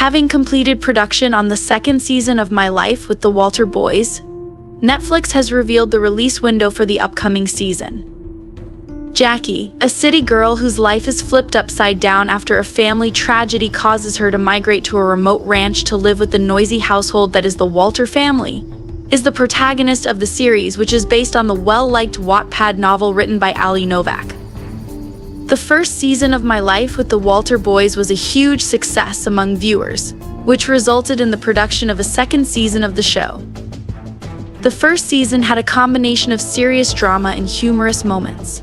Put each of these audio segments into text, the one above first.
Having completed production on the second season of My Life with the Walter Boys, Netflix has revealed the release window for the upcoming season. Jackie, a city girl whose life is flipped upside down after a family tragedy causes her to migrate to a remote ranch to live with the noisy household that is the Walter family, is the protagonist of the series, which is based on the well-liked Wattpad novel written by Ali Novak. The first season of My Life with the Walter Boys was a huge success among viewers, which resulted in the production of a second season of the show. The first season had a combination of serious drama and humorous moments.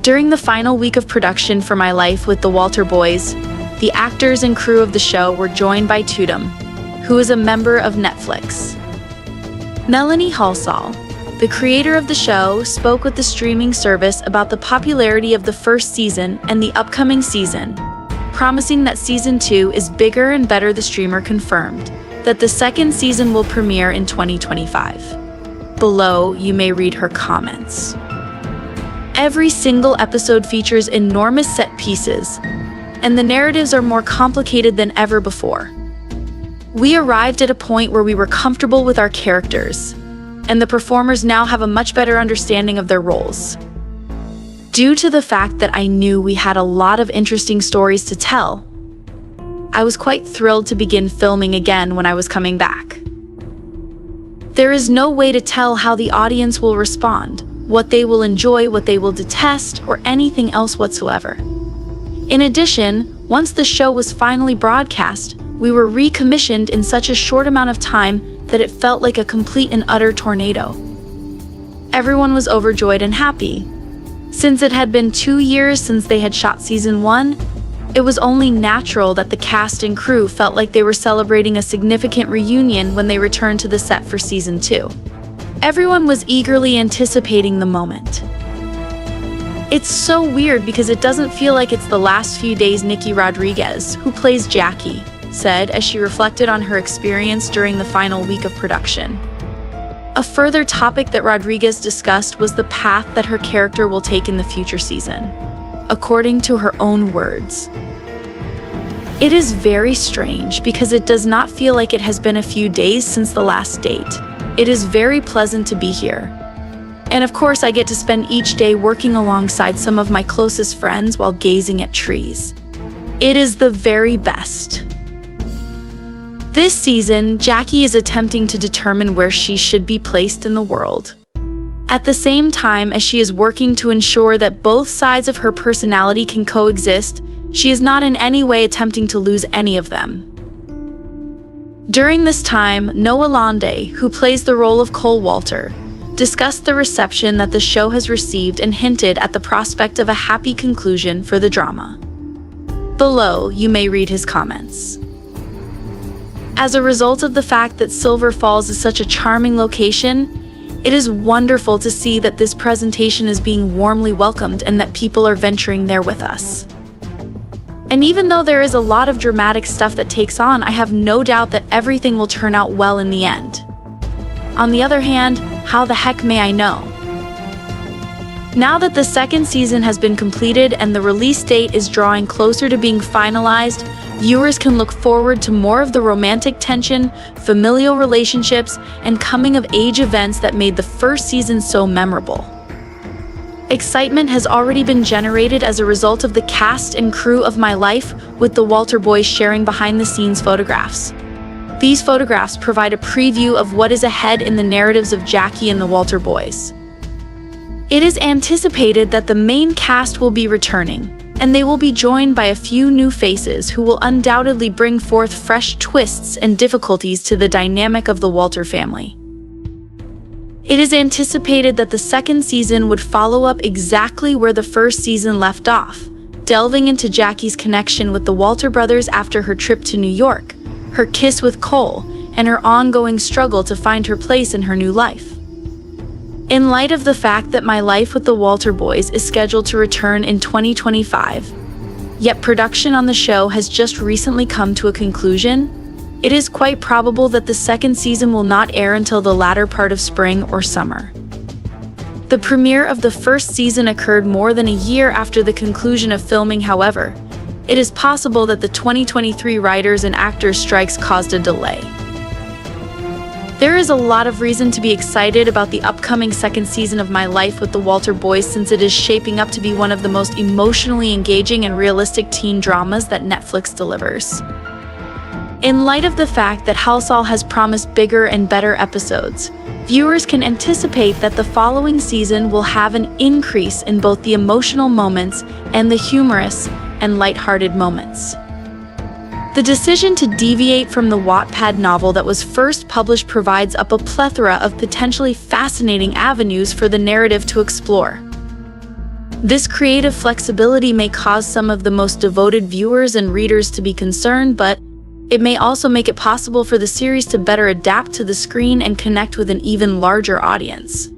During the final week of production for My Life with the Walter Boys, the actors and crew of the show were joined by Tudum, who is a member of Netflix. Melanie Halsall, the creator of the show, spoke with the streaming service about the popularity of the first season and the upcoming season, promising that season 2 is bigger and better. The streamer confirmed that the second season will premiere in 2025. Below, you may read her comments. Every single episode features enormous set pieces, and the narratives are more complicated than ever before. We arrived at a point where we were comfortable with our characters, and the performers now have a much better understanding of their roles. Due to the fact that I knew we had a lot of interesting stories to tell, I was quite thrilled to begin filming again when I was coming back. There is no way to tell how the audience will respond, what they will enjoy, what they will detest, or anything else whatsoever. In addition, once the show was finally broadcast, we were recommissioned in such a short amount of time that it felt like a complete and utter tornado. Everyone was overjoyed and happy. Since it had been 2 years since they had shot season 1, it was only natural that the cast and crew felt like they were celebrating a significant reunion when they returned to the set for season 2. Everyone was eagerly anticipating the moment. It's so weird because it doesn't feel like it's the last few days. Nikki Rodriguez, who plays Jackie, said as she reflected on her experience during the final week of production. A further topic that Rodriguez discussed was the path that her character will take in the future season. According to her own words, "It is very strange because it does not feel like it has been a few days since the last date. It is very pleasant to be here. And of course I get to spend each day working alongside some of my closest friends while gazing at trees. It is the very best." This season, Jackie is attempting to determine where she should be placed in the world, at the same time as she is working to ensure that both sides of her personality can coexist. She is not in any way attempting to lose any of them. During this time, Noah Londe, who plays the role of Cole Walter, discussed the reception that the show has received and hinted at the prospect of a happy conclusion for the drama. Below, you may read his comments. As a result of the fact that Silver Falls is such a charming location, it is wonderful to see that this presentation is being warmly welcomed and that people are venturing there with us. And even though there is a lot of dramatic stuff that takes on, I have no doubt that everything will turn out well in the end. On the other hand, how the heck may I know? Now that the second season has been completed and the release date is drawing closer to being finalized, viewers can look forward to more of the romantic tension, familial relationships, and coming-of-age events that made the first season so memorable. Excitement has already been generated as a result of the cast and crew of My Life with the Walter Boys sharing behind-the-scenes photographs. These photographs provide a preview of what is ahead in the narratives of Jackie and the Walter Boys. It is anticipated that the main cast will be returning, and they will be joined by a few new faces who will undoubtedly bring forth fresh twists and difficulties to the dynamic of the Walter family. It is anticipated that the second season would follow up exactly where the first season left off, delving into Jackie's connection with the Walter brothers after her trip to New York, her kiss with Cole, and her ongoing struggle to find her place in her new life. In light of the fact that My Life with the Walter Boys is scheduled to return in 2025, yet production on the show has just recently come to a conclusion, it is quite probable that the second season will not air until the latter part of spring or summer. The premiere of the first season occurred more than a year after the conclusion of filming. However, it is possible that the 2023 writers and actors strikes caused a delay. There is a lot of reason to be excited about the upcoming second season of My Life with the Walter Boys, since it is shaping up to be one of the most emotionally engaging and realistic teen dramas that Netflix delivers. In light of the fact that Halsall has promised bigger and better episodes, viewers can anticipate that the following season will have an increase in both the emotional moments and the humorous and lighthearted moments. The decision to deviate from the Wattpad novel that was first published provides up a plethora of potentially fascinating avenues for the narrative to explore. This creative flexibility may cause some of the most devoted viewers and readers to be concerned, but it may also make it possible for the series to better adapt to the screen and connect with an even larger audience.